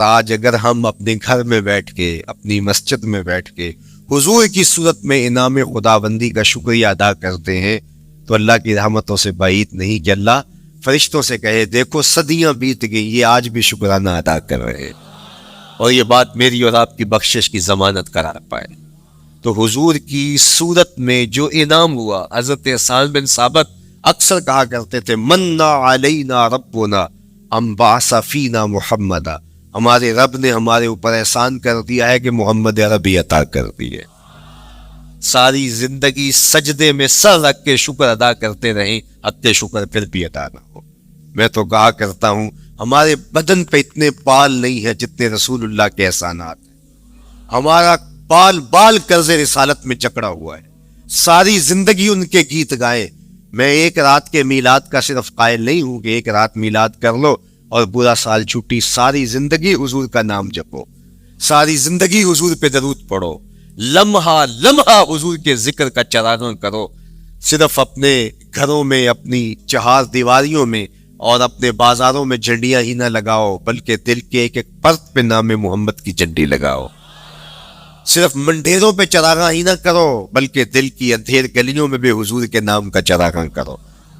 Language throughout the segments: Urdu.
آج اگر ہم اپنے گھر میں بیٹھ کے اپنی مسجد میں بیٹھ کے حضور کی صورت میں انعام خداوندی کا شکریہ ادا کرتے ہیں تو اللہ کی رحمتوں سے بعید نہیں کہ اللہ فرشتوں سے کہے دیکھو صدیاں بیت گئی یہ آج بھی شکرانہ ادا کر رہے ہیں، اور یہ بات میری اور آپ کی بخشش کی ضمانت کرا پائے۔ تو حضور کی صورت میں جو انعام ہوا، حضرت حسان بن ثابت اکثر کہا کرتے تھے منا علینا ربنا ام بعث فینا محمدا، ہمارے رب نے ہمارے اوپر احسان کر دیا ہے کہ محمد عربی عطا کر دی ہے۔ ساری زندگی سجدے میں سر رکھ کے شکر ادا کرتے رہیں، حق شکر پھر بھی ادا نہ ہو۔ میں تو کہا کرتا ہوں ہمارے بدن پہ اتنے بال نہیں ہیں جتنے رسول اللہ کے احسانات ہیں۔ ہمارا بال بال قرض رسالت میں جکڑا ہوا ہے، ساری زندگی ان کے گیت گائے۔ میں ایک رات کے میلاد کا صرف قائل نہیں ہوں کہ ایک رات میلاد کر لو اور پورا سال چھٹی، ساری زندگی حضور کا نام جپو، ساری زندگی حضور پہ درود پڑھو، لمحہ لمحہ حضور کے ذکر کا چرانہ کرو۔ صرف اپنے گھروں میں، اپنی چہار دیواریوں میں اور اپنے بازاروں میں جھنڈیاں ہی نہ لگاؤ، بلکہ دل کے ایک ایک پرت پہ نام محمد کی جھنڈی لگاؤ۔ صرف منڈیروں پہ چراغاں ہی نہ کرو، بلکہ دل کی اندھیر گلیوں میں بھی حضور کے نام کا چراغاں کرو،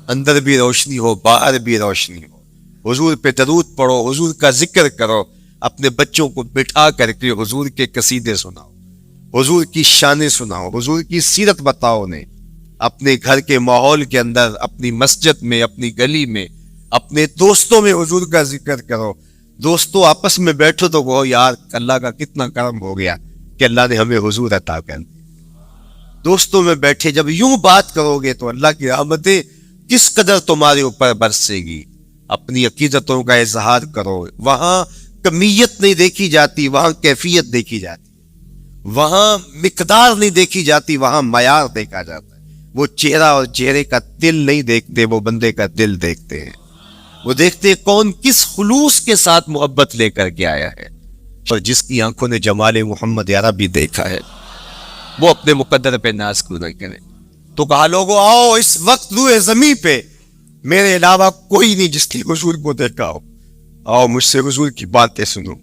اندر بھی روشنی ہو باہر بھی روشنی ہو۔ حضور پہ درود پڑھو، حضور کا ذکر کرو، اپنے بچوں کو بٹھا کر کے حضور کے قصیدے سناؤ، حضور کی شانیں سناؤ، حضور کی سیرت بتاؤ انہیں۔ اپنے گھر کے ماحول کے اندر، اپنی مسجد میں، اپنی گلی میں، اپنے دوستوں میں حضور کا ذکر کرو۔ دوستوں آپس میں بیٹھو تو وہ یار اللہ کا کتنا کرم ہو گیا کہ اللہ نے ہمیں حضور عطا کر دی۔ دوستوں میں بیٹھے جب یوں بات کرو گے تو اللہ کی رحمتیں کس قدر تمہارے اوپر برسے گی۔ اپنی عقیدتوں کا اظہار کرو، وہاں کمیت نہیں دیکھی جاتی، وہاں کیفیت دیکھی جاتی، وہاں مقدار نہیں دیکھی جاتی، وہاں معیار دیکھا جاتا ہے۔ وہ چہرہ اور چہرے کا دل نہیں دیکھتے، وہ بندے کا دل دیکھتے ہیں۔ وہ دیکھتے کون کس خلوص کے ساتھ محبت لے کر کے آیا ہے، اور جس کی آنکھوں نے جمال محمد عربی دیکھا ہے وہ اپنے مقدر پہ ناز کیوں نہ کرے۔ تو کہا لوگوں آؤ اس وقت روئے زمین پہ میرے علاوہ کوئی نہیں جس نے حضور کو دیکھا ہو، آؤ مجھ سے حضور کی باتیں سنو۔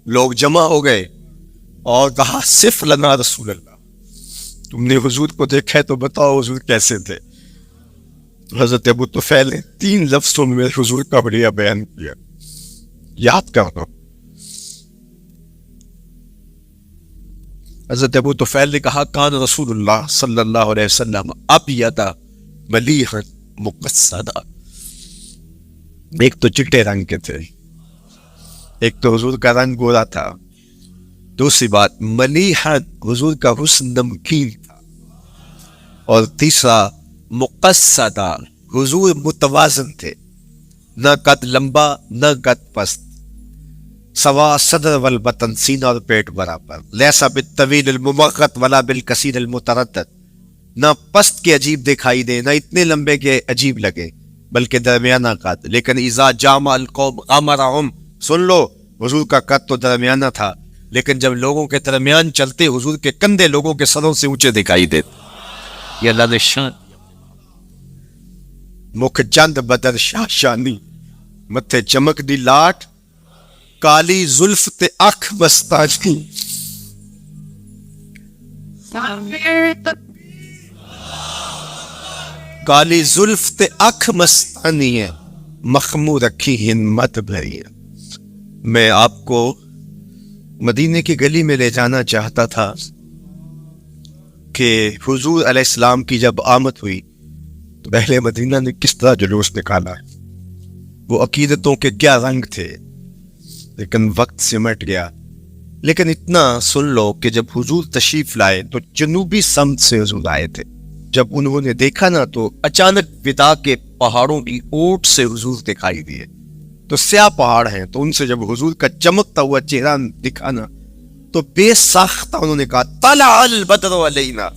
لوگ جمع ہو گئے اور کہا صف لنا رسول اللہ، تم نے حضور کو دیکھا ہے تو بتاؤ حضور کیسے تھے۔ حضرت ابو طفیل نے 3 لفظوں میں حضور کا بڑھیا بیان کیا، یاد کر دو۔ حضرت ابو طفیل نے کہا کان رسول اللہ صلی اللہ علیہ وسلم ابیض ملیحا مقصدا، ایک تو چٹے رنگ کے تھے، ایک تو حضور کا رنگ گورا تھا، دوسری بات ملیحا حضور کا حسن نمکین تھا، اور تیسرا مقصدا حضور متوازن تھے، نہ قد لمبا نہ قد پست، سوا صدر والبطن، سینہ اور پیٹ برابر، لیسا بالطویل الممغط ولا بالکثیر المتردد، نہ پست کے عجیب دکھائی دے نہ اتنے لمبے کے عجیب لگے بلکہ درمیانہ قد، لیکن اذا جامع القوم غمرهم، سن لو حضور کا قد تو درمیانہ تھا، لیکن جب لوگوں کے درمیان چلتے حضور کے کندھے لوگوں کے سروں سے اونچے دکھائی دیتے۔ یہ اللہ نے شان، مکھ چند بدر شاہ شانی، متھے چمک دی لاٹ، کالی زلف تے اکھ مستانی، کالی زلف تے اکھ مستانی ہے، مخمور رکھی ہمت بھری ہے۔ میں آپ کو مدینے کی گلی میں لے جانا چاہتا تھا کہ حضور علیہ السلام کی جب آمد ہوئی تو اہل مدینہ نے کس طرح جلوس نکالا، وہ عقیدتوں کے کیا رنگ تھے، لیکن وقت سمٹ گیا۔ لیکن اتنا سن لو کہ جب حضور تشریف لائے تو جنوبی سمت سے حضور آئے تھے۔ جب انہوں نے دیکھا نا تو اچانک ودا کے پہاڑوں کی اوٹ سے حضور دکھائی دیے، تو سیاہ پہاڑ ہیں، تو ان سے جب حضور کا چمکتا ہوا چہرہ دکھا نا تو بے ساختہ انہوں نے کہا طلع البدر علینا،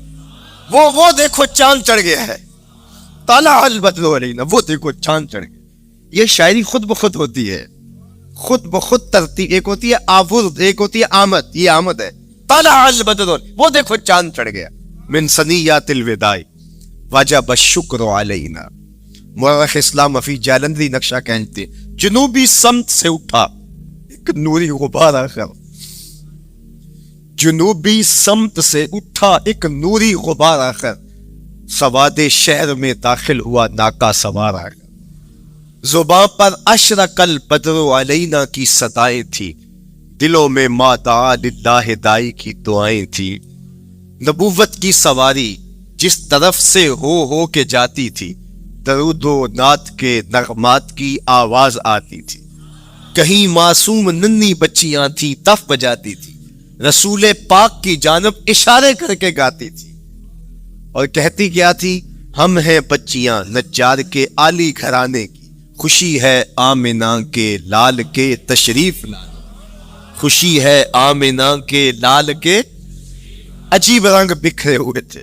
وہ دیکھو چاند چڑھ گیا ہے، طلع البدر علینا، وہ دیکھو چاند چڑھ گیا۔ یہ شاعری خود بخود ہوتی ہے، خود بخود ترتیب، ایک ہوتی ہے آورد، ایک ہوتی ہے آمد، یہ آمد ہے۔ طلع البدر، وہ دیکھو چاند چڑھ گیا۔ من ثنیات الوداع وجب الشکر علینا، مورخ اسلام فی جالندری نقشہ کہتے جنوبی سمت سے اٹھا ایک نوری غبار آخر، جنوبی سمت سے اٹھا ایک نوری غبار آخر، سواد شہر میں داخل ہوا ناکا سوار آخر، زباں پر اشرق البدر علینا کی صدائیں تھی، دلوں میں ما دعا للہ دائی کی دعائیں تھی، نبوت کی سواری جس طرف سے ہو کے جاتی تھی، درود و نعت کے نغمات کی آواز آتی تھی، کہیں معصوم ننھی بچیاں تھی تف بجاتی تھی، رسول پاک کی جانب اشارے کر کے گاتی تھی، اور کہتی کیا تھی، ہم ہیں بچیاں نجار کے عالی گھرانے کی، خوشی ہے آمنہ کے لال کے تشریف لانے، خوشی ہے آمنہ کے لال کے، عجیب رنگ بکھرے ہوئے تھے۔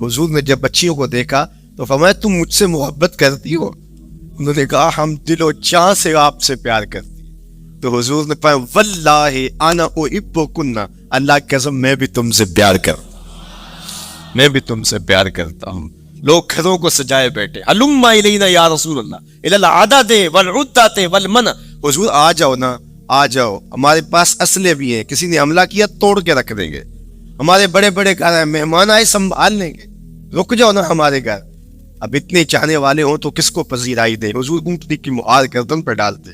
حضور نے جب بچیوں کو دیکھا تو فرمایا تم مجھ سے محبت کرتی ہو؟ انہوں نے کہا ہم دل و جان سے آپ سے پیار کرتی ہیں۔ تو حضور نے فرمایا واللہ انا احبکن، اللہ کی قسم میں بھی تم سے پیار کرتا ہوں، میں بھی تم سے پیار کرتا ہوں۔ لوگ گھروں کو سجائے بیٹھے، ہلم الینا یا رسول اللہ الی العدد والعدۃ والمنع، حضور آ جاؤ نا، آ جاؤ، ہمارے پاس اسلحے بھی ہیں، کسی نے حملہ کیا توڑ کے رکھ دیں گے، ہمارے بڑے بڑے گھر ہیں، مہمان آئے سنبھال لیں گے، رک جاؤ نا ہمارے گھر۔ اب اتنے چاہنے والے ہوں تو کس کو پذیرائی دے؟ حضور اونٹنی کی مہار گردن پہ ڈالتے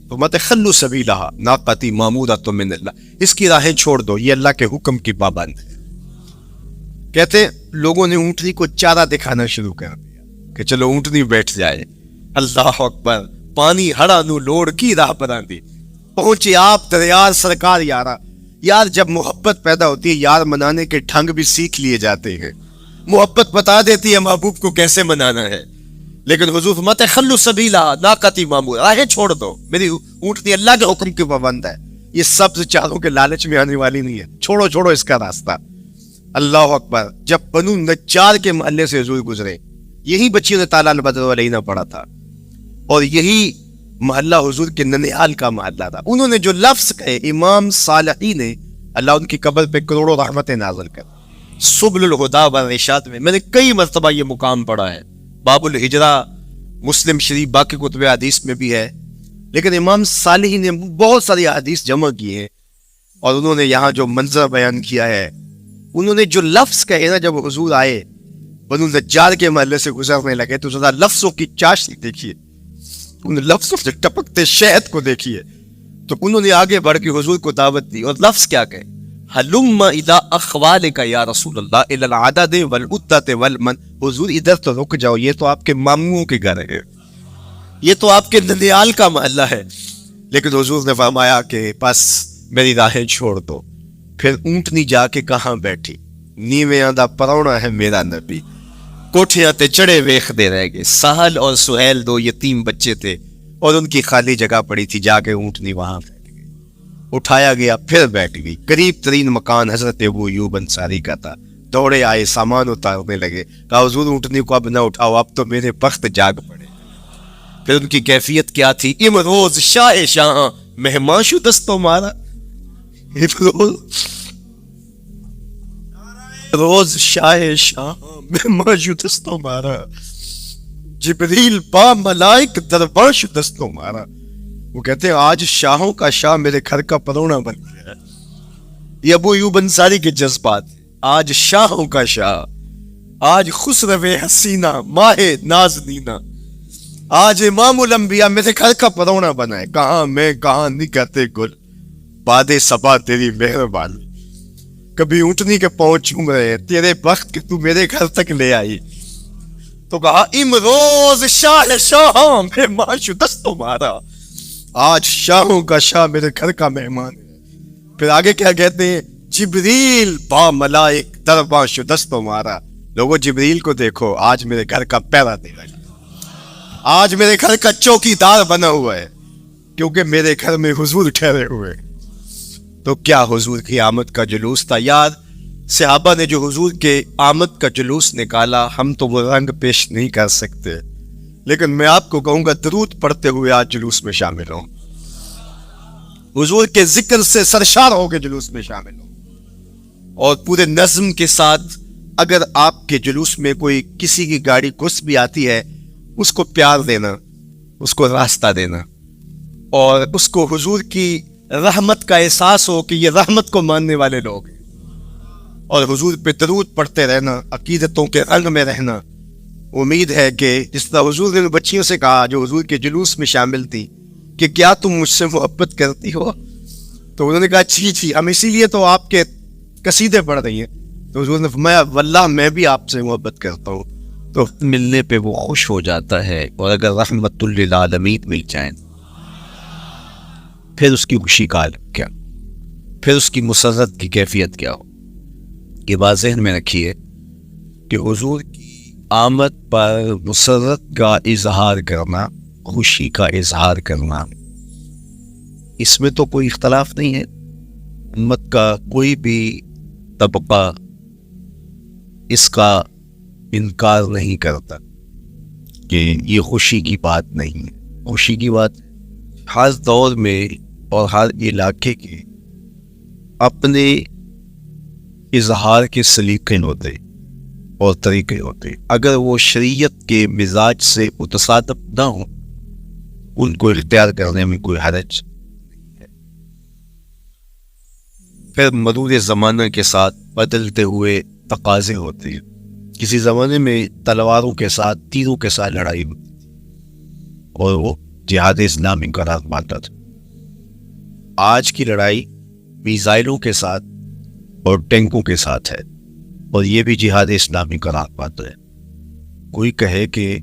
تو مت خلو سبیلہا ناقتی معمورۃ من اللہ، اس کی راہیں چھوڑ دو، یہ اللہ کے حکم کی پابند ہے۔ کہتے لوگوں نے اونٹنی کو چارہ دکھانا شروع کر دیا کہ چلو اونٹنی بیٹھ جائے، اللہ اکبر، پانی ہڑا نو لوڑ کی راہ پر آندی، پہنچے آپ دریار سرکار یارا۔ یار جب محبت پیدا ہوتی ہے یار منانے کے ڈھنگ بھی سیکھ لیے جاتے ہیں، محبت بتا دیتی ہے محبوب کو کیسے منانا ہے، لیکن حضور فرماتے خلو سبیلا ناقتی معمور، راہیں چھوڑ دو، میری اونٹنی اللہ کے حکم کی پابند ہے، یہ سبز چاروں کے لالچ میں آنے والی نہیں ہے، چھوڑو چھوڑو اس کا راستہ۔ اللہ اکبر، جب بنو نجار کے محلے سے حضور گزرے، یہی بچیوں نے تالا البدر علینا پڑھا تھا، اور یہی محلہ حضور کے ننیال کا محلہ تھا۔ انہوں نے جو لفظ کہے، امام صالحی نے، اللہ ان کی قبر پہ کروڑوں رحمتیں نازل کر، سبل الہدی والارشاد میں نے کئی مرتبہ یہ مقام پڑھا ہے، باب الہجرہ مسلم شریف باقی کتب حدیث میں بھی ہے، لیکن امام صالحی نے بہت ساری حدیث جمع کی ہیں، اور انہوں نے یہاں جو منظر بیان کیا ہے، انہوں نے جو لفظ کہے نا، جب حضور آئے بنو نجار کے محلے سے گزرنے لگے تو ذرا لفظوں کی چاشنی دیکھیے، ان لفظوں سے ٹپکتے شہد کو دیکھیے، تو انہوں نے آگے بڑھ کے حضور کو دعوت دی، اور لفظ کیا کہے، حلم الی اخوالک یا رسول اللہ الی العدد والعدۃ والمن، حضور ادھر تو رک جاؤ، یہ تو آپ کے ماموں کے گھر ہے، یہ تو آپ کے ننیال کا محلہ ہے، لیکن حضور نے فرمایا کہ بس میری راہیں چھوڑ دو۔ پھر اونٹنی جا کے کہاں بیٹھی، نیویاں دا پرونا ہے میرا نبی، کوٹھیاں تے چڑھے ویکھدے رہ گئے، سہل اور سہیل دو یتیم بچے تھے، اور ان کی خالی جگہ پڑی تھی، جا کے اونٹنی وہاں بیٹھ گئی، اٹھایا گیا پھر بیٹھ گئی، قریب ترین مکان حضرت ابو ایوب انصاری کا تھا، دوڑے آئے سامان اتارنے لگے، کہا حضور اونٹنی کو اب نہ اٹھاؤ، اب تو میرے بخت جاگ پڑے۔ پھر ان کی کیفیت کیا تھی، امروز شاہ شاہ مہمان شو دستوں مارا، روز شاہ شاہ مہمان شو دستوں مارا، جبریل با ملائک دربار شو دستوں مارا۔ وہ کہتے ہیں آج شاہوں کا شاہ میرے گھر کا پرونا بن گیا ہے، یہ ابو ایوب انصاری کے جذبات، آج شاہوں کا شاہ، آج خسرو حسینہ ماہ نازنینہ، آج امام الانبیاء میرے گھر کا پرونا بنا ہے، کہاں میں کہاں نہیں کہتے گل، باد صبا تیری مہربانی، کبھی اونٹنی کے پاؤں چوم رہے، تیرے بخت کہ تو میرے گھر تک لے آئی۔ تو کہا امروز شاہ شاہ مہمان شو دستوں مارا، آج شاہوں کا شاہ میرے گھر کا مہمان ہے۔ پھر آگے کیا کہتے ہیں، جبریل با ملائک درباں شو دستوں مارا، لوگوں جبریل کو دیکھو، آج میرے گھر کا پہرا دے رہا ہے، آج میرے گھر کا چوکی دار بنا ہوا ہے، کیونکہ میرے گھر میں حضور ٹھہرے ہوئے۔ تو کیا حضور کی آمد کا جلوس تھا یار، صحابہ نے جو حضور کے آمد کا جلوس نکالا، ہم تو وہ رنگ پیش نہیں کر سکتے، لیکن میں آپ کو کہوں گا درود پڑھتے ہوئے آج جلوس میں شامل ہوں، حضور کے ذکر سے سرشار ہو کے جلوس میں شامل ہوں، اور پورے نظم کے ساتھ اگر آپ کے جلوس میں کوئی کسی کی گاڑی گھس بھی آتی ہے، اس کو پیار دینا، اس کو راستہ دینا، اور اس کو حضور کی رحمت کا احساس ہو کہ یہ رحمت کو ماننے والے لوگ ہیں، اور حضور پہ درود پڑھتے رہنا، عقیدتوں کے رنگ میں رہنا۔ امید ہے کہ جس طرح حضور نے بچیوں سے کہا جو حضور کے جلوس میں شامل تھی کہ کیا تم مجھ سے محبت کرتی ہو، تو انہوں نے کہا جی ہم اسی لیے تو آپ کے قصیدے پڑھ رہی ہیں۔ تو حضور نے فرمایا واللہ میں بھی آپ سے محبت کرتا ہوں۔ تو ملنے پہ وہ خوش ہو جاتا ہے، اور اگر رحمت للعالمین مل جائیں پھر اس کی خوشی کا عالم کیا، پھر اس کی مسرت کی کیفیت کیا ہو۔ یہ بات ذہن میں رکھیے کہ حضور کی آمد پر مسرت کا اظہار کرنا، خوشی کا اظہار کرنا، اس میں تو کوئی اختلاف نہیں ہے۔ امت کا کوئی بھی طبقہ اس کا انکار نہیں کرتا کہ یہ خوشی کی بات نہیں ہے۔ خوشی کی بات ہر دور میں اور ہر علاقے کے اپنے اظہار کے سلیقے ہوتے اور طریقے ہوتے، اگر وہ شریعت کے مزاج سے متصادف نہ ہوں ان کو اختیار کرنے میں کوئی حرج نہیں ہے۔ پھر مرور زمانہ کے ساتھ بدلتے ہوئے تقاضے ہوتے ہیں۔ کسی زمانے میں تلواروں کے ساتھ، تیروں کے ساتھ لڑائی ہوتی تھی اور وہ جہاد اسلامی قرار پاتا تھا۔ آج کی لڑائی میزائلوں کے ساتھ اور ٹینکوں کے ساتھ ہے، اور یہ بھی جہاد اسلامی قرار پاتا ہے۔ کوئی کہے کہ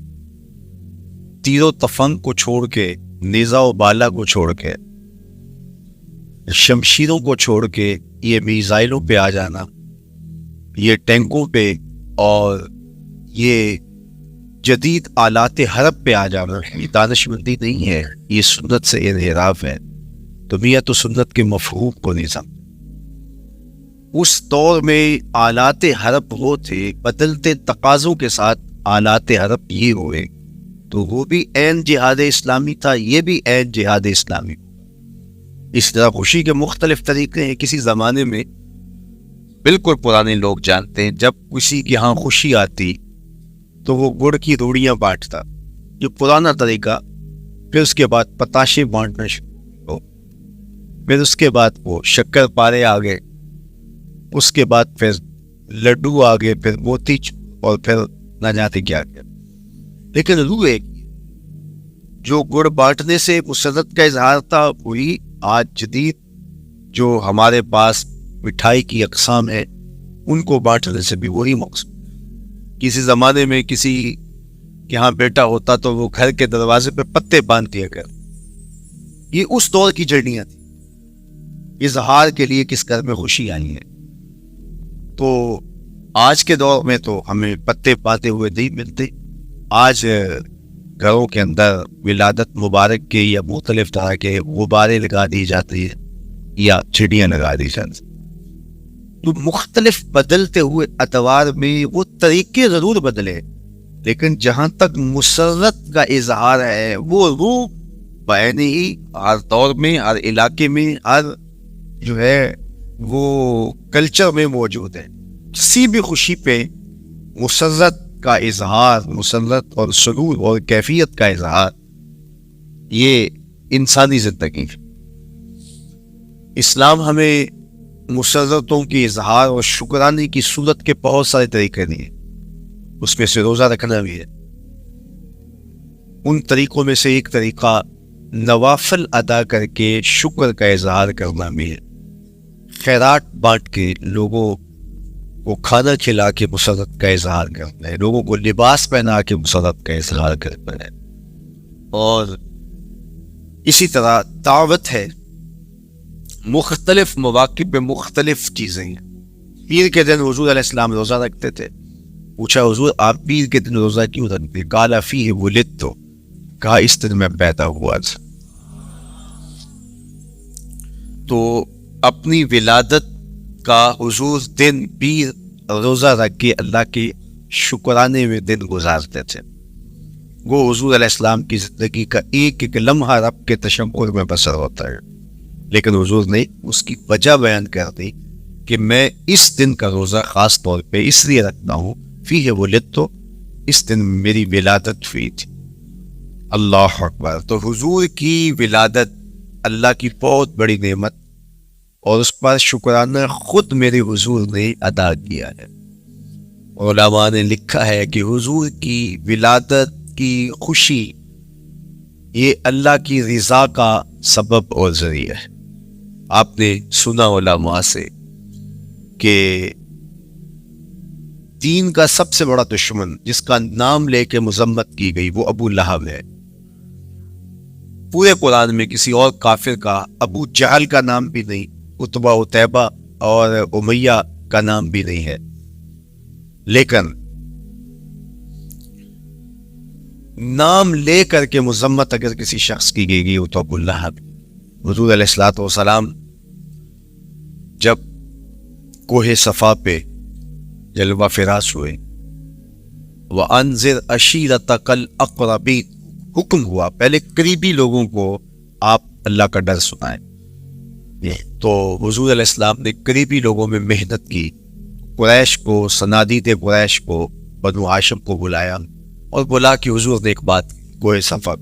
تیر و تفنگ کو چھوڑ کے، نیزہ و بالا کو چھوڑ کے، شمشیروں کو چھوڑ کے یہ میزائلوں پہ آ جانا، یہ ٹینکوں پہ اور یہ جدید آلات حرب پہ آ جانا، یہ دانش مندی نہیں ہے، یہ سنت سے انحراف ہے۔ تو میاں تو سنت کے مفہوم کو نہیں سمجھ۔ اس دور میں آلات حرب وہ تھے، بدلتے تقاضوں کے ساتھ آلات حرب یہ ہوئے، تو وہ بھی عین جہاد اسلامی تھا، یہ بھی عین جہاد اسلامی۔ اس طرح خوشی کے مختلف طریقے ہیں۔ کسی زمانے میں بالکل پرانے لوگ جانتے ہیں، جب کسی کے ہاں خوشی آتی تو وہ گڑ کی روڑیاں بانٹتا، جو پرانا طریقہ۔ پھر اس کے بعد پتاشے بانٹنا شروع ہو، پھر اس کے بعد وہ شکر پارے آ گئے، اس کے بعد پھر لڈو آ گئے، پھر موتی چور، اور پھر نہ جاتے کیا کیا۔ لیکن روح ایک ہی ہے۔ جو گڑ بانٹنے سے مسرت کا اظہار تھا، وہی آج جدید جو ہمارے پاس مٹھائی کی اقسام ہے ان کو بانٹنے سے بھی وہی مقصود۔ کسی زمانے میں کسی کے ہاں بیٹا ہوتا تو وہ گھر کے دروازے پہ پتے باندھ دیا کر۔ یہ اس دور کی جڑیاں تھیں، اظہار کے لیے کس گھر میں خوشی آئی ہے۔ تو آج کے دور میں تو ہمیں پتے پاتے ہوئے نہیں ملتے۔ آج گھروں کے اندر ولادت مبارک کے یا مختلف طرح کے غبارے لگا دی جاتی ہیں یا چڑیاں لگا دی جاتی ہیں۔ تو مختلف بدلتے ہوئے ادوار میں وہ طریقے ضرور بدلے، لیکن جہاں تک مسرت کا اظہار ہے وہ روح بعین ہی ہر دور میں، ہر علاقے میں، ہر جو ہے وہ کلچر میں موجود ہے۔ کسی بھی خوشی پہ مسرت کا اظہار، مسرت اور سرور اور کیفیت کا اظہار، یہ انسانی زندگی ہے۔ اسلام ہمیں مسرتوں کی اظہار اور شکرانے کی صورت کے بہت سارے طریقے دیے، اس میں سے روزہ رکھنا بھی ہے۔ ان طریقوں میں سے ایک طریقہ نوافل ادا کر کے شکر کا اظہار کرنا بھی ہے۔ خیرات بانٹ کے لوگوں کو کھانا کھلا کے مسرت کا اظہار کرنا ہے، لوگوں کو لباس پہنا کے مسرت کا اظہار کرنا ہے۔ اور اسی طرح دعوت ہے، مختلف مواقع پہ مختلف چیزیں ہیں۔ پیر کے دن حضور علیہ السلام روزہ رکھتے تھے۔ پوچھا حضور آپ پیر کے دن روزہ کیوں رکھتے؟ قال فیہ ولدت، کہا اس دن میں پیدا ہوا تھا۔ تو اپنی ولادت کا حضور دن پیر روزہ رکھ کے اللہ کے شکرانے میں دن گزارتے تھے۔ وہ حضور علیہ السلام کی زندگی کا ایک ایک لمحہ رب کے تشکر میں بسر ہوتا ہے، لیکن حضور نے اس کی وجہ بیان کر دی کہ میں اس دن کا روزہ خاص طور پہ اس لیے رکھتا ہوں، فیہ ولدت، اس دن میری ولادت ہوئی تھی۔ اللہ اکبر۔ تو حضور کی ولادت اللہ کی بہت بڑی نعمت اور اس پر شکرانہ خود میرے حضور نے ادا کیا ہے۔ علماء نے لکھا ہے کہ حضور کی ولادت کی خوشی یہ اللہ کی رضا کا سبب اور ذریعہ ہے۔ آپ نے سنا علماء سے کہ دین کا سب سے بڑا دشمن جس کا نام لے کے مذمت کی گئی وہ ابو لہب ہے۔ پورے قرآن میں کسی اور کافر کا ابو جہل کا نام بھی نہیں، عتبہ عتیبہ اور امیہ کا نام بھی نہیں ہے، لیکن نام لے کر کے مذمت اگر کسی شخص کی گئی وہ تو ابو لہب۔ حضور علیہ الصلوۃ والسلام جب کوہ صفا پہ جلوہ فراش ہوئے، وَأَنذِرْ عَشِيرَتَكَ الْأَقْرَبِينَ، حکم ہوا پہلے قریبی لوگوں کو آپ اللہ کا ڈر سنائیں۔ تو حضور علیہ السلام نے قریبی لوگوں میں محنت کی، قریش کو، صنادید قریش کو، بنو ہاشم کو بلایا اور بولا کہ حضور نے ایک بات کوہ صفا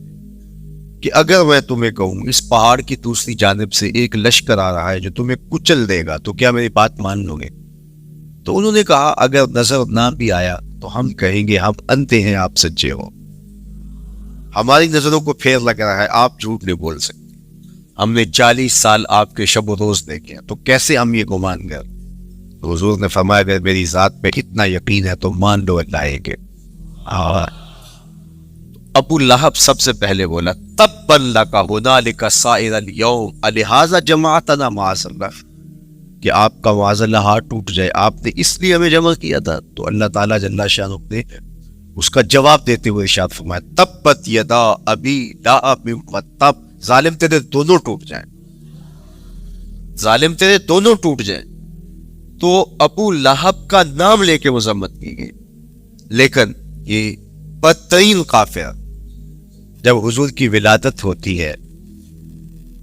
کہ اگر میں تمہیں کہوں اس پہاڑ کی دوسری جانب سے ایک لشکر آ رہا ہے جو تمہیں کچل دے گا تو کیا میری بات مان لو گے؟ تو انہوں نے کہا اگر نظر نہ بھی آیا تو ہم کہیں گے ہم انتے ہیں، آپ سچے ہو، ہماری نظروں کو پھیر لگ رہا ہے، آپ جھوٹ نہیں بول سکتے، ہم نے 40 سال آپ کے شب و روز دیکھے ہیں، تو کیسے ہم یہ گمان کر؟ تو حضور نے فرمایا اگر میری ذات پہ اتنا یقین ہے تو مان لو اللہ ہے کہ ابو لہب سب سے پہلے بولا تبا لک ھنالک سائر الیوم الہذا جمعتنا معاذ اللہ، کہ آپ کا معاذ اللہ ہاتھ ٹوٹ جائے، آپ نے اس لیے ہمیں جمع کیا تھا۔ تو اللہ تعالیٰ جل شانہ نے اس کا جواب دیتے ہوئے ارشاد فرمایا تبت یدا ابی لہب وتب، ظالم تیرے دونوں ٹوٹ جائیں، ظالم تیرے دونوں ٹوٹ جائیں۔ تو ابو لہب کا نام لے کے مذمت کی گئی، لیکن یہ بدترین کافر جب حضور کی ولادت ہوتی ہے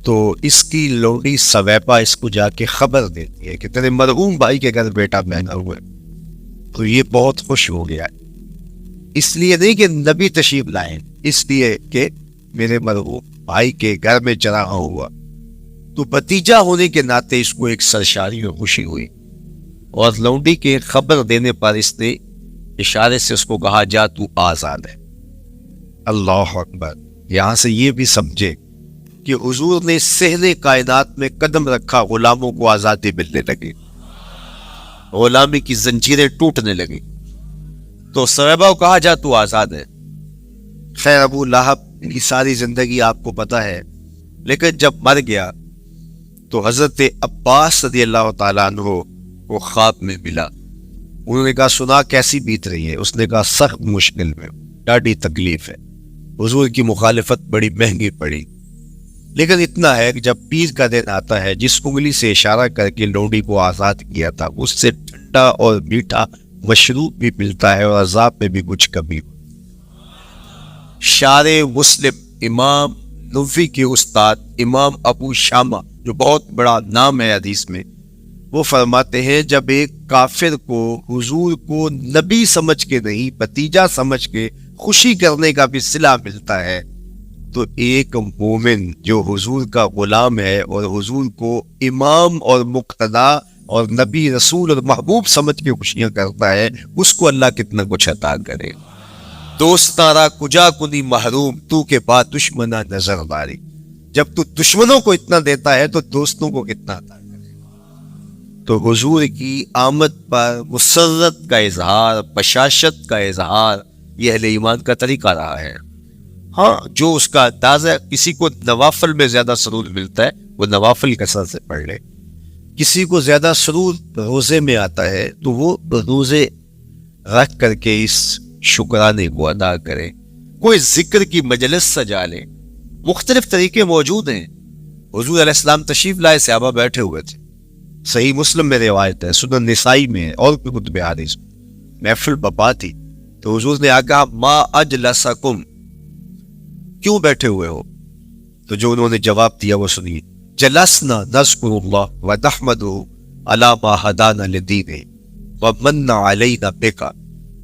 تو اس کی لوڈی سویبہ اس کو جا کے خبر دیتی ہے کہ تیرے مرحوم بھائی کے گھر بیٹا پیدا ہوا ہے، تو یہ بہت خوش ہو گیا، اس لیے نہیں کہ نبی تشریف لائیں، اس لیے کہ میرے مرحوم بھائی کے گھر میں چراغ ہوا، تو بھتیجا ہونے کے ناطے اس کو ایک سرشاری اور خوشی ہوئی، اور لونڈی کے خبر دینے پر اس نے اشارے سے اس کو کہا جا تو آزاد ہے۔ اللہ اکبر۔ یہاں سے یہ بھی سمجھے کہ حضور نے صحن کائنات میں قدم رکھا، غلاموں کو آزادی ملنے لگی، غلامی کی زنجیریں ٹوٹنے لگی، تو صحابہ کو کہا جا تو آزاد ہے۔ خیر ابو لہب کی ساری زندگی آپ کو پتہ ہے، لیکن جب مر گیا تو حضرت عباس رضی اللہ تعالیٰ عنہ کو خواب میں ملا، انہوں نے کہا سنا کیسی بیت رہی ہے؟ اس نے کہا سخت مشکل میں، ڈاڈی تکلیف ہے، حضور کی مخالفت بڑی مہنگی پڑی، لیکن اتنا ہے کہ جب پیر کا دن آتا ہے جس انگلی سے اشارہ کر کے لوڈی کو آزاد کیا تھا اس سے ٹھنڈا اور میٹھا مشروب بھی ملتا ہے اور عذاب میں بھی کچھ کمی ہو۔ شارع مسلم امام نووی کے استاد امام ابو شامہ جو بہت بڑا نام ہے حدیث میں، وہ فرماتے ہیں جب ایک کافر کو حضور کو نبی سمجھ کے نہیں بھتیجا سمجھ کے خوشی کرنے کا بھی صلہ ملتا ہے، تو ایک مومن جو حضور کا غلام ہے اور حضور کو امام اور مقتدا اور نبی رسول اور محبوب سمجھ کے خوشیاں کرتا ہے، اس کو اللہ کتنا کچھ عطا کرے۔ دوستارا کجا کنی محروم تو کے بعد دشمنا نظر داری، جب تو دشمنوں کو اتنا دیتا ہے تو دوستوں کو کتنا عطا کرے۔ تو حضور کی آمد پر مسرت کا اظہار، بشاشت کا اظہار یہ اہل ایمان کا طریقہ رہا ہے۔ ہاں جو اس کا اندازہ، کسی کو نوافل میں زیادہ سرور ملتا ہے وہ نوافل کثرت سے پڑھ لے، کسی کو زیادہ سرور روزے میں آتا ہے تو وہ روزے رکھ کر کے اس شکرانے کو ادا کرے، کوئی ذکر کی مجلس سجا لے، مختلف طریقے موجود ہیں۔ حضور علیہ السلام تشریف لائے، صحابہ بیٹھے ہوئے تھے، صحیح مسلم میں روایت ہے، سنن نسائی میں ہے، اور بھی کتب حدیث میں، محفل بپا تھی، تو حضور نے کہا ما اجلسکم، کیوں بیٹھے ہوئے ہو؟ تو جو انہوں نے جواب دیا وہ سنیے، جلسنا نذکر اللہ ونحمدہ علی ما ہدانا لدینہ ومن علینا بک،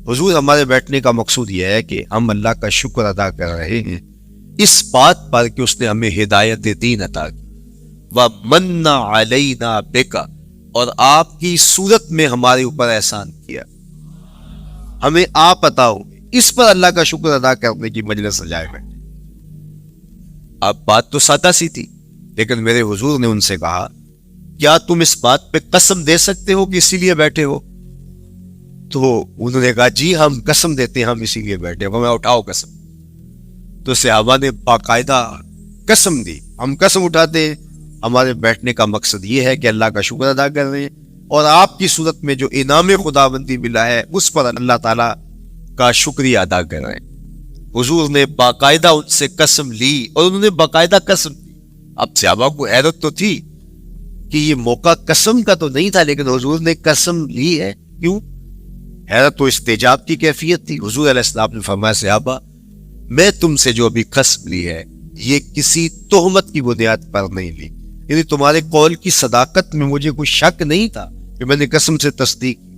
حضور ہمارے بیٹھنے کا مقصود یہ ہے کہ ہم اللہ کا شکر ادا کر رہے ہیں اس بات پر کہ اس نے ہمیں ہدایت دین عطا کی، وَمَنَّ عَلَيْنَا بِكَ، اور آپ کی صورت میں ہمارے اوپر احسان کیا، ہمیں آپ عطا ہوئے، اس پر اللہ کا شکر ادا کرنے کی مجلس سجائے بیٹھے۔ اب بات تو سادہ سی تھی، لیکن میرے حضور نے ان سے کہا کیا تم اس بات پہ قسم دے سکتے ہو کہ اسی لیے بیٹھے ہو؟ تو انہوں نے کہا جی ہم قسم دیتے ہیں، ہم اسی لیے بیٹھے ہو۔ میں اٹھاؤ قسم۔ تو صحابہ نے باقاعدہ قسم دی، ہم قسم اٹھاتے ہیں، ہمارے بیٹھنے کا مقصد یہ ہے کہ اللہ کا شکر ادا کر رہے ہیں اور آپ کی صورت میں جو انعام خداوندی ملا ہے اس پر اللہ تعالیٰ کا شکریہ ادا کر رہے ہیں۔ حضور نے باقاعدہ ان سے قسم لی اور انہوں نے باقاعدہ قسم دی۔ اب صحابہ کو حیرت تو تھی کہ یہ موقع قسم کا تو نہیں تھا، لیکن حضور نے قسم لی ہے، کیوں؟ حیرت تو استجاب کی کیفیت تھی۔ حضور علیہ السلام نے فرمایا صحابہ میں تم سے جو ابھی قسم لی ہے یہ کسی تہمت کی بنیاد پر نہیں لی، یعنی تمہارے قول کی صداقت میں مجھے کوئی شک نہیں تھا کہ میں نے قسم سے تصدیق کی،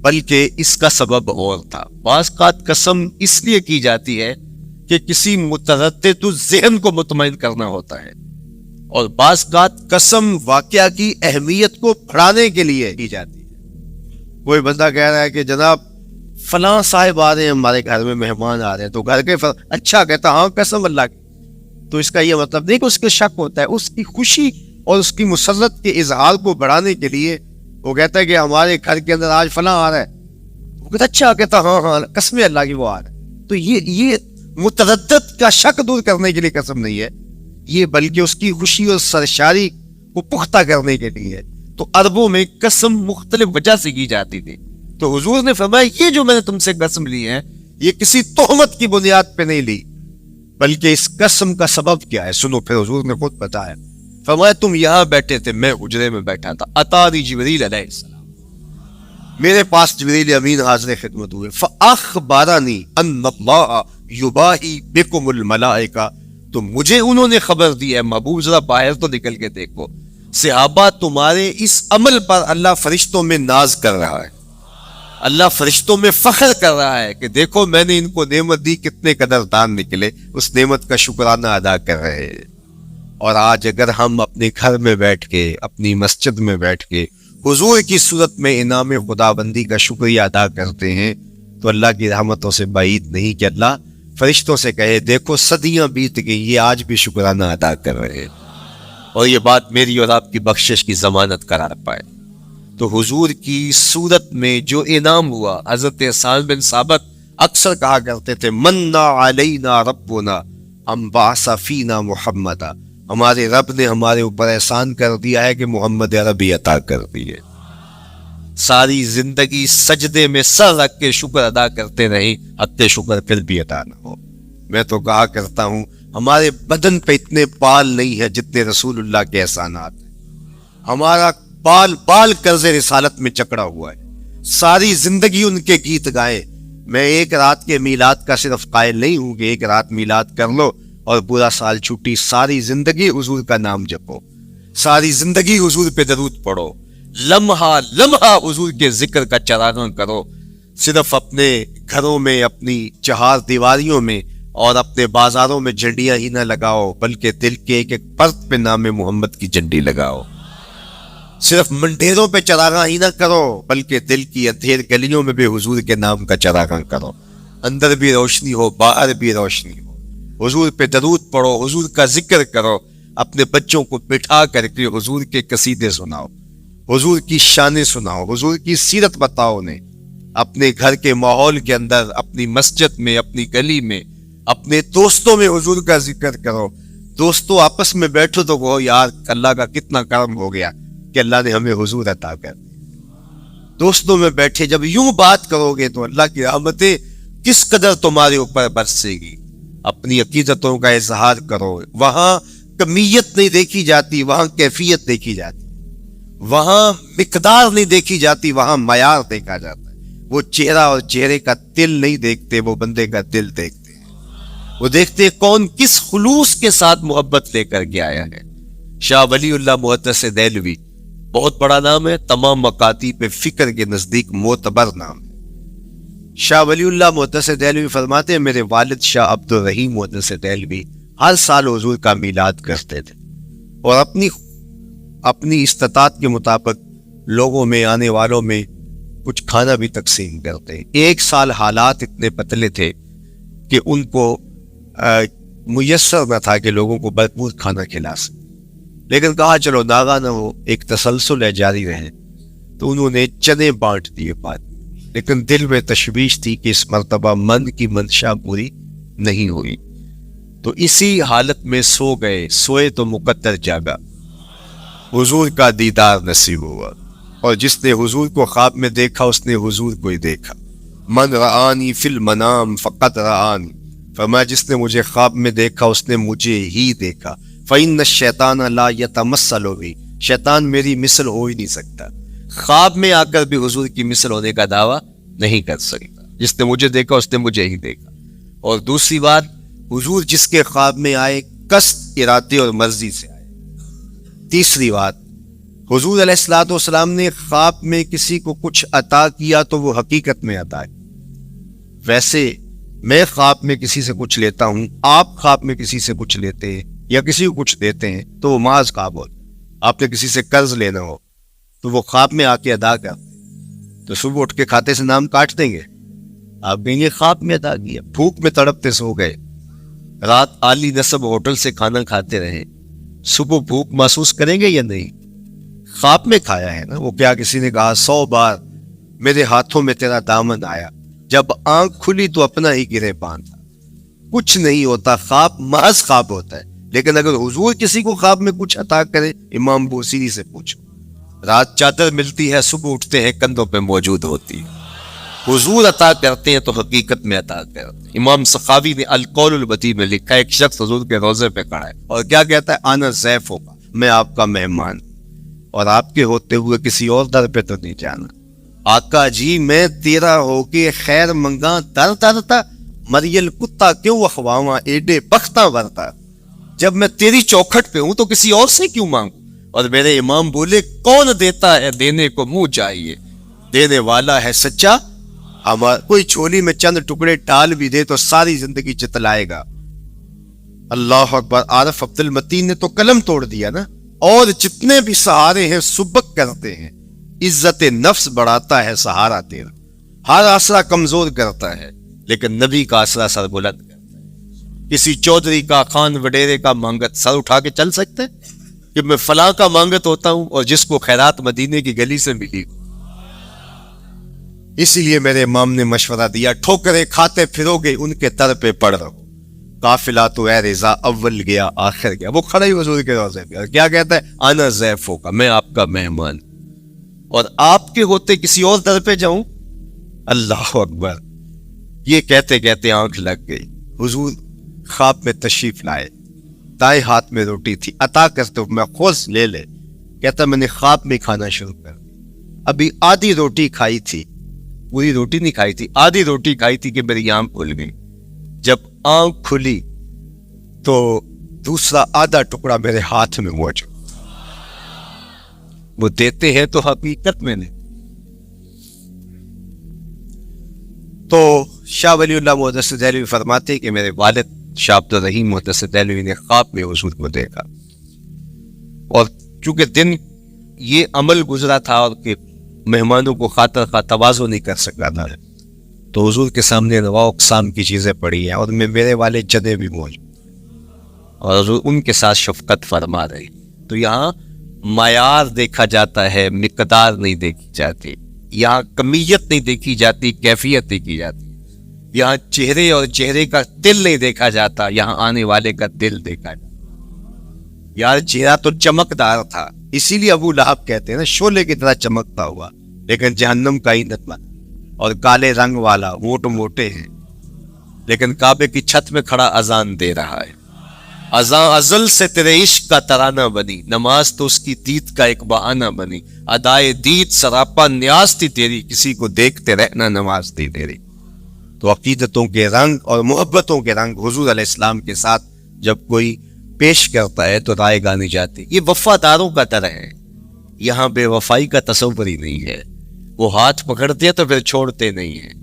بلکہ اس کا سبب اور تھا۔ بعض اوقات قسم اس لیے کی جاتی ہے کہ کسی متردد ذہن کو مطمئن کرنا ہوتا ہے، اور بعض اوقات قسم واقعہ کی اہمیت کو بڑھانے کے لیے کی جاتی ہے۔ کوئی بندہ کہہ رہا ہے کہ جناب فلاں صاحب آ رہے ہیں ہمارے گھر میں، مہمان آ رہے ہیں، تو گھر کے اچھا کہتا ہاں قسم اللہ کی، تو اس کا یہ مطلب نہیں کہ اس کے شک ہوتا ہے، اس کی خوشی اور اس کی مسرت کے اظہار کو بڑھانے کے لیے وہ کہتا ہے کہ ہمارے گھر کے اندر آج فلاں آ رہا ہے، وہ کہتا اچھا کہتا ہاں ہاں قسم اللہ کی وہ آ رہا ہے۔ تو یہ متردد کا شک دور کرنے کے لیے قسم نہیں ہے، یہ بلکہ اس کی خوشی اور سرشاری کو پختہ کرنے کے لیے ہے۔ تو عربوں میں قسم مختلف وجہ سے کی جاتی تھی، تو حضور نے فرمایا یہ جو میں نے تم سے قسم لی ہے یہ کسی تہمت کی بنیاد پہ نہیں لی، بلکہ اس قسم کا سبب کیا ہے سنو۔ پھر حضور نے خود بتایا، فرمایا تم یہاں بیٹھے تھے، میں حجرے میں بیٹھا تھا، اتانی جبریل علیہ السلام، میرے پاس جبریل امین حاضر خدمت ہوئے، فاخبرنی ان اللہ یباہی بکم الملائکہ، تو مجھے انہوں نے خبر دی ہے محبوب ذرا باہر تو نکل کے دیکھو، صحابہ تمہارے اس عمل پر اللہ فرشتوں میں ناز کر رہا ہے، اللہ فرشتوں میں فخر کر رہا ہے کہ دیکھو میں نے ان کو نعمت دی، کتنے قدردان نکلے، اس نعمت کا شکرانہ ادا کر رہے ہیں۔ اور آج اگر ہم اپنے گھر میں بیٹھ کے، اپنی مسجد میں بیٹھ کے حضور کی صورت میں انعام خداوندی کا شکریہ ادا کرتے ہیں تو اللہ کی رحمتوں سے بعید نہیں کہ اللہ فرشتوں سے کہے دیکھو صدیاں بیت گئی، یہ آج بھی شکرانہ ادا کر رہے ہیں، اور یہ بات میری اور آپ کی بخشش کی ضمانت قرار پائے۔ تو حضور کی صورت میں جو انعام ہوا، حضرت حسان بن ثابت اکثر کہا کرتے تھے منا علینا ربنا ام بعث فینا محمدا، ہمارے رب نے ہمارے اوپر احسان کر دیا ہے کہ محمد عربی عطا کر دیے۔ ساری زندگی سجدے میں سر رکھ کے شکر ادا کرتے رہیں، حق شکر پھر بھی ادا نہ ہو۔ میں تو کہا کرتا ہوں ہمارے بدن پہ اتنے بال نہیں ہیں جتنے رسول اللہ کے احسانات ہیں، ہمارا بال بال قرض رسالت میں چکڑا ہوا ہے، ساری زندگی ان کے گیت گائے۔ میں ایک رات کے میلاد کا صرف قائل نہیں ہوں کہ ایک رات میلاد کر لو اور پورا سال چھٹی، ساری زندگی حضور کا نام جپو، ساری زندگی حضور پہ درود پڑھو، لمحہ لمحہ حضور کے ذکر کا چرانہ کرو، صرف اپنے گھروں میں، اپنی چہار دیواریوں میں اور اپنے بازاروں میں جھنڈیاں ہی نہ لگاؤ، بلکہ دل کے ایک ایک پرت پہ نام محمد کی جھنڈی لگاؤ، صرف منڈیروں پہ چراغاں ہی نہ کرو بلکہ دل کی اندھیر گلیوں میں بھی حضور کے نام کا چراغاں کرو، اندر بھی روشنی ہو باہر بھی روشنی ہو، حضور پہ درود پڑھو، حضور کا ذکر کرو، اپنے بچوں کو بٹھا کر کے حضور کے قصیدے سناؤ، حضور کی شانیں سناؤ، حضور کی سیرت بتاؤ انہیں، اپنے گھر کے ماحول کے اندر، اپنی مسجد میں، اپنی گلی میں، اپنے دوستوں میں حضور کا ذکر کرو، دوستوں آپس میں بیٹھو تو کہو یار اللہ کا کتنا کرم ہو گیا کہ اللہ نے ہمیں حضور عطا کر دی۔ دوستوں میں بیٹھے جب یوں بات کرو گے تو اللہ کی رحمتیں کس قدر تمہارے اوپر برسے گی۔ اپنی عقیدتوں کا اظہار کرو، وہاں کمیت نہیں دیکھی جاتی، وہاں کیفیت دیکھی جاتی، وہاں مقدار نہیں دیکھی جاتی، وہاں معیار دیکھا جاتا ہے۔ وہ چہرہ اور چہرے کا دل نہیں دیکھتے، وہ بندے کا دل دیکھتے ہیں، وہ دیکھتے کون کس خلوص کے ساتھ محبت لے کر کے آیا ہے۔ شاہ ولی اللہ محدث دہلوی بہت بڑا نام ہے، تمام مکاتیب فکر کے نزدیک معتبر نام ہے۔ شاہ ولی اللہ محدث دہلوی فرماتے ہیں میرے والد شاہ عبد الرحیم محدث دہلوی ہر سال حضور کا میلاد کرتے تھے، اور اپنی استطاعت کے مطابق لوگوں میں آنے والوں میں کچھ کھانا بھی تقسیم کرتے ہیں۔ 1 سال حالات اتنے پتلے تھے کہ ان کو میسر نہ تھا کہ لوگوں کو بھرپور کھانا کھلا سکے، لیکن کہا چلو ناغہ نہ ہو، ایک تسلسل ہے جاری رہے، تو انہوں نے چنے بانٹ دیے بعد، لیکن دل میں تشویش تھی کہ اس مرتبہ من کی منشا پوری نہیں ہوئی، تو اسی حالت میں سو گئے، سوئے تو مقدر جاگا، حضور کا دیدار نصیب ہوا، اور جس نے حضور کو خواب میں دیکھا اس نے حضور کو ہی دیکھا۔ من رآنی فی المنام فقط رآنی، فرمایا جس نے مجھے خواب میں دیکھا اس نے مجھے ہی دیکھا۔ فإن الشیطان لا یتمثل بی، شیطان میری مثل ہو ہی نہیں سکتا، خواب میں آ کر بھی حضور کی مثل ہونے کا دعویٰ نہیں کر سکتا، جس نے مجھے دیکھا اس نے مجھے ہی دیکھا۔ اور دوسری بات، حضور جس کے خواب میں آئے قصد، ارادے اور مرضی سے آئے۔ تیسری بات، حضور علیہ الصلوۃ والسلام نے خواب میں کسی کو کچھ عطا کیا تو وہ حقیقت میں عطا ہے۔ ویسے میں خواب میں کسی سے کچھ لیتا ہوں، آپ خواب میں کسی سے کچھ لیتے ہیں یا کسی کو کچھ دیتے ہیں تو وہ محض خواب ہوتا ہے۔ آپ نے کسی سے قرض لینا ہو تو وہ خواب میں آ کے ادا کرتے ہیں، تو صبح اٹھ کے کھاتے سے نام کاٹ دیں گے، آپ کہیں گے خواب میں ادا کیا، بھوک میں تڑپتے سو گئے، رات عالی نسب ہوٹل سے کھانا کھاتے رہے، صبح بھوک محسوس کریں گے یا نہیں؟ خواب میں کھایا ہے نا۔ وہ کیا کسی نے کہا 100 بار میرے ہاتھوں میں تیرا دامن آیا، جب آنکھ کھلی تو اپنا ہی گرے پان تھا۔ کچھ نہیں ہوتا، خواب محض خواب ہوتا ہے۔ لیکن اگر حضور کسی کو خواب میں کچھ عطا کرے، امام بوصیری سے پوچھو، رات چادر ملتی ہے، صبح اٹھتے ہیں کندھوں پہ موجود ہوتی ہے۔ حضور عطا کرتے ہیں تو حقیقت میں عطا کرتے ہیں۔ امام سخاوی نے القول البدیع میں لکھا ہے، ایک شخص حضور کے روضے پہ کھڑا ہے اور کیا کہتا ہے؟ آنا ضیف ہوگا، میں آپ کا مہمان، اور آپ کے ہوتے ہوئے کسی اور در پہ تو نہیں جانا۔ آقا جی میں تیرا ہو کے خیر منگاں در درتا، مریل کتا کیوں اخواواں ایڈے بختاں ورتا، جب میں تیری چوکھٹ پہ ہوں تو کسی اور سے کیوں مانگوں؟ اور میرے امام بولے، کون دیتا ہے دینے کو منہ چاہیے، دینے والا ہے سچا۔ کوئی چولی میں چند ٹکڑے ڈال بھی دے تو ساری زندگی چتلائے گا۔ اللہ اکبر۔ عارف عبد المتین نے تو قلم توڑ دیا نا۔ اور جتنے بھی سہارے ہیں سبک کرتے ہیں، عزت نفس بڑھاتا ہے سہارا تیرا، ہر آسرا کمزور کرتا ہے لیکن نبی کا آسرا سر بلند کرتا ہے۔ کسی چودھری کا، خان وڈیرے کا مانگت سر اٹھا کے چل سکتے کہ میں فلاں کا مانگت ہوتا ہوں اور جس کو خیرات مدینے کی گلی سے ملی؟ اسی لیے میرے امام نے مشورہ دیا، ٹھوکریں کھاتے پھرو گے ان کے در پہ پڑ رہو، قافلہ تو اے رضا اول گیا آخر گیا۔ وہ کھڑا ہی حضور کے روضے پہ کیا کہتا ہے؟ آنا ضیف ہوگا، میں آپ کا مہمان، اور آپ کے ہوتے کسی اور در پہ جاؤں؟ اللہ اکبر۔ یہ کہتے کہتے آنکھ لگ گئی۔ حضور خواب میں تشریف لائے، دائیں ہاتھ میں روٹی تھی، عطا کرتے ہو میں خوش لے لے۔ کہتا میں نے خواب میں کھانا شروع کر دی، ابھی آدھی روٹی کھائی تھی، پوری روٹی نہیں کھائی تھی، آدھی روٹی کھائی تھی کہ میری آنکھ کھل گئی۔ جب آنکھ کھلی تو دوسرا آدھا ٹکڑا میرے ہاتھ میں موجود۔ وہ دیتے ہیں تو حقیقت میں نہیں۔ تو شاہ ولی اللہ محدث دہلوی فرماتے کہ میرے والد شاہ عبد الرحیم محدث دہلوی نے خواب میں حضور کو دیکھا، اور چونکہ دن یہ عمل گزرا تھا اور کہ مہمانوں کو خاطر خواہ تواضع نہیں کر سکا تھا، تو حضور کے سامنے نواع اقسام کی چیزیں پڑی ہیں، اور میں میرے والے جدے بھی موجود اور حضور ان کے ساتھ شفقت فرما رہے۔ تو یہاں معیار دیکھا جاتا ہے، مقدار نہیں دیکھی جاتی، یہاں کمیت نہیں دیکھی جاتی، کیفیت دیکھی جاتی، یہاں چہرے اور چہرے کا دل نہیں دیکھا جاتا، یہاں آنے والے کا دل دیکھا جاتا۔ یار چہرہ تو چمکدار تھا، اسی لیے ابو لہب کہتے ہیں نا، شعلے کی طرح چمکتا ہوا، لیکن جہنم کا ایندھن بنا، اور کالے رنگ والا، ووٹ موٹے ہیں، لیکن کعبے کی چھت میں کھڑا اذان دے رہا ہے۔ اذان ازل سے تیرے عشق کا ترانہ بنی، نماز تو اس کی دید کا ایک بہانہ بنی، ادائے دید سراپا نیاز تھی تیری، کسی کو دیکھتے رہنا نماز تھی تیری۔ تو عقیدتوں کے رنگ اور محبتوں کے رنگ حضور علیہ السلام کے ساتھ جب کوئی پیش کرتا ہے تو رائے گانی جاتی۔ یہ وفاداروں کا طرح ہے، یہاں بے وفائی کا تصور ہی نہیں ہے، وہ ہاتھ پکڑتے ہیں تو پھر چھوڑتے نہیں ہیں۔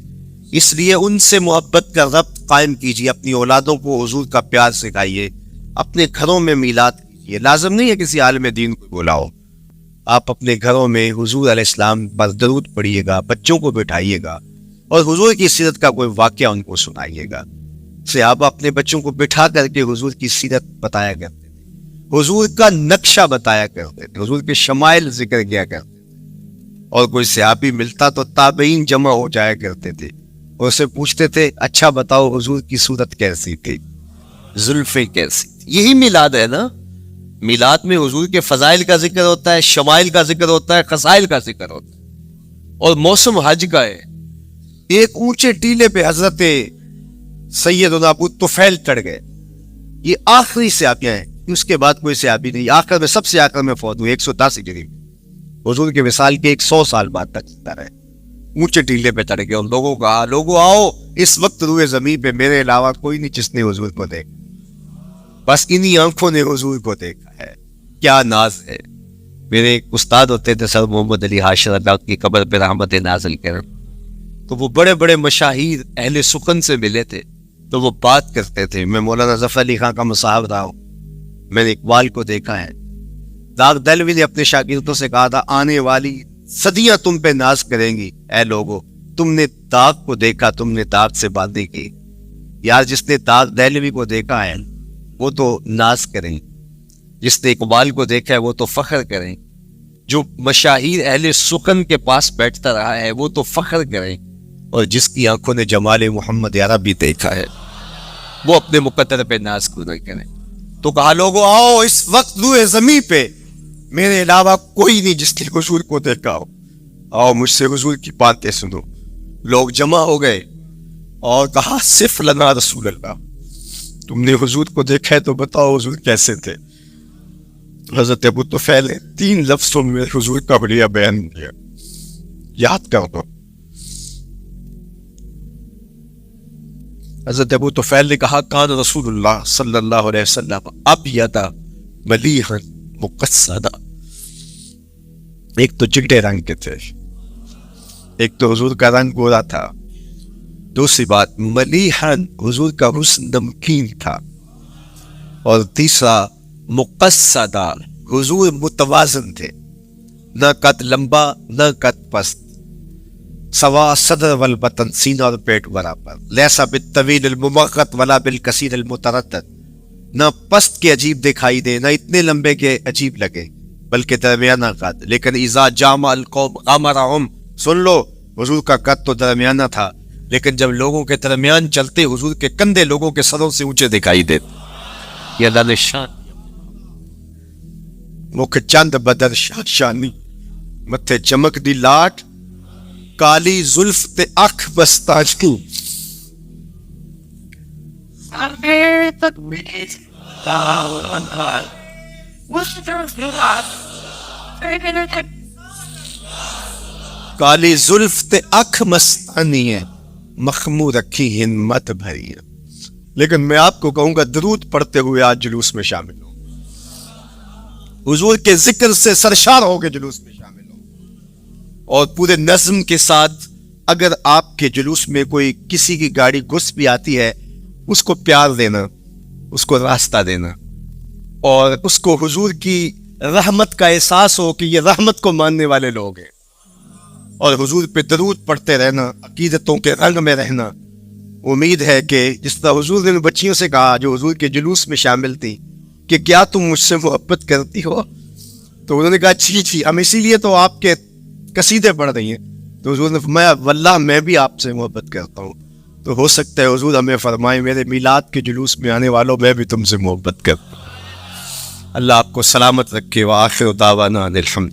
اس لیے ان سے محبت کا ربط قائم کیجیے، اپنی اولادوں کو حضور کا پیار سکھائیے، اپنے گھروں میں میلاد کیجیے۔ کیے. لازم نہیں ہے کسی عالم دین کو بلاؤ, آپ اپنے گھروں میں حضور علیہ السلام پر درود پڑھیے گا, بچوں کو بٹھائیے گا اور حضور کی سیرت کا کوئی واقعہ ان کو سنائیے گا. صحابہ اپنے بچوں کو بٹھا کر کے حضور کی سیرت بتایا کرتے تھے, حضور کا نقشہ بتایا کرتے تھے, حضور کے شمائل ذکر کیا کرتے تھے. اور کوئی صحابی ملتا تو تابعین جمع ہو جایا کرتے تھے اور اسے پوچھتے تھے اچھا بتاؤ حضور کی صورت کیسی تھی, زلفیں کیسی تھی. یہی میلاد ہے نا. میلاد میں حضور کے فضائل کا ذکر ہوتا ہے, شمائل کا ذکر ہوتا ہے, خصائل کا ذکر ہوتا ہے. اور موسم حج کا ہے. ایک اونچے ٹیلے پہ حضرت سیدنا ابو طفیل چڑھ گئے. یہ آخری صحابیاں ہیں, اس کے بعد کوئی صحابی نہیں. آخر میں سب سے آخر میں فوت ہوئے 110 ہجری میں, حضور کے وصال کے 100 سال بعد تک زندہ رہے. اونچے ٹیلے پہ چڑھ گئے اور لوگوں کو کہا لوگوں آؤ, اس وقت روئے زمین پہ میرے علاوہ کوئی نہیں جس نے حضور کو دیکھا, بس انہی آنکھوں نے حضور کو دیکھا ہے. کیا ناز ہے. میرے ایک استاد ہوتے تھے سر محمد علی حاشر, اللہ کی قبر پہ رحمت نازل کریں, تو وہ بڑے بڑے مشاہیر اہل سخن سے ملے تھے تو وہ بات کرتے تھے. میں مولانا ظفر علی خان کا مصاحب رہا ہوں, میں نے اقبال کو دیکھا ہے. داغ دہلوی نے اپنے شاگردوں سے کہا تھا آنے والی صدیاں تم پہ ناز کریں گی اے لوگو, تم نے داغ کو دیکھا, تم نے داغ سے باتیں کی. یار جس نے داغ دہلوی کو دیکھا ہے وہ تو ناز کریں, جس نے اقبال کو دیکھا ہے وہ تو فخر کریں, جو مشاہیر اہل سخن کے پاس بیٹھتا رہا ہے وہ تو فخر کریں, اور جس کی آنکھوں نے جمال محمد عربی دیکھا ہے وہ اپنے مقدر پہ ناز کو نہ کریں. تو کہا لوگوں آؤ, اس وقت روئے زمین پہ میرے علاوہ کوئی نہیں جس نے حضور کو دیکھا ہو, آؤ مجھ سے حضور کی باتیں سنو. لوگ جمع ہو گئے اور کہا صف لنا رسول اللہ, تم نے حضور کو دیکھا ہے تو بتاؤ حضور کیسے تھے. حضرت ابو طفیل نے 3 لفظوں میں حضور کا بڑھیا بیان دیا, یاد کر دو. حضرت ابو طفیل نے کہا کان رسول اللہ صلی اللہ علیہ وسلم ابیض ملیحا مقصدا. ایک تو چٹے رنگ کے تھے, ایک تو حضور کا رنگ گورا تھا, دوسری بات ملیحا حضور کا حسن نمکین تھا, اور تیسرا مقصدا حضور متوازن تھے, نہ قد لمبا نہ قد پست, سوا صدر والبطن سینہ اور پیٹ برابر, لیسا بالطویل الممغط ولا بالکثیر المتردد, نہ پست کے عجیب دکھائی دے نہ اتنے لمبے کے عجیب لگے بلکہ درمیانہ قد. لیکن اذا جامع القوم غمرهم, سن لو حضور کا قد تو درمیانہ تھا, لیکن جب لوگوں کے درمیان چلتے حضور کے کندھے لوگوں کے سروں سے اونچے دکھائی دیتے. یہ اللہ نے شان مکھ چند بدر شانی, متھے چمک دی لاٹ, کالی زلف تے اکھ بستانی. کالی زلف تے اکھ مستانی ہے, مخمور رکھی ہمت بھری ہے. لیکن میں آپ کو کہوں گا درود پڑھتے ہوئے آج جلوس میں شامل ہو, حضور کے ذکر سے سرشار ہو کے جلوس میں شامل ہو, اور پورے نظم کے ساتھ اگر آپ کے جلوس میں کوئی کسی کی گاڑی گھس بھی آتی ہے اس کو پیار دینا, اس کو راستہ دینا, اور اس کو حضور کی رحمت کا احساس ہو کہ یہ رحمت کو ماننے والے لوگ ہیں, اور حضور پہ درود پڑھتے رہنا, عقیدتوں کے رنگ میں رہنا. امید ہے کہ جس طرح حضور نے بچیوں سے کہا جو حضور کے جلوس میں شامل تھی کہ کیا تم مجھ سے محبت کرتی ہو, تو انہوں نے کہا جی ہم اسی لیے تو آپ کے قصیدے پڑھ رہی ہیں. تو حضور نے فرمایا واللہ میں بھی آپ سے محبت کرتا ہوں. تو ہو سکتا ہے حضور ہمیں فرمائے میرے میلاد کے جلوس میں آنے والوں میں بھی تم سے محبت کرتا ہوں. اللہ آپ کو سلامت رکھے. وآخر دعوانا الحمد.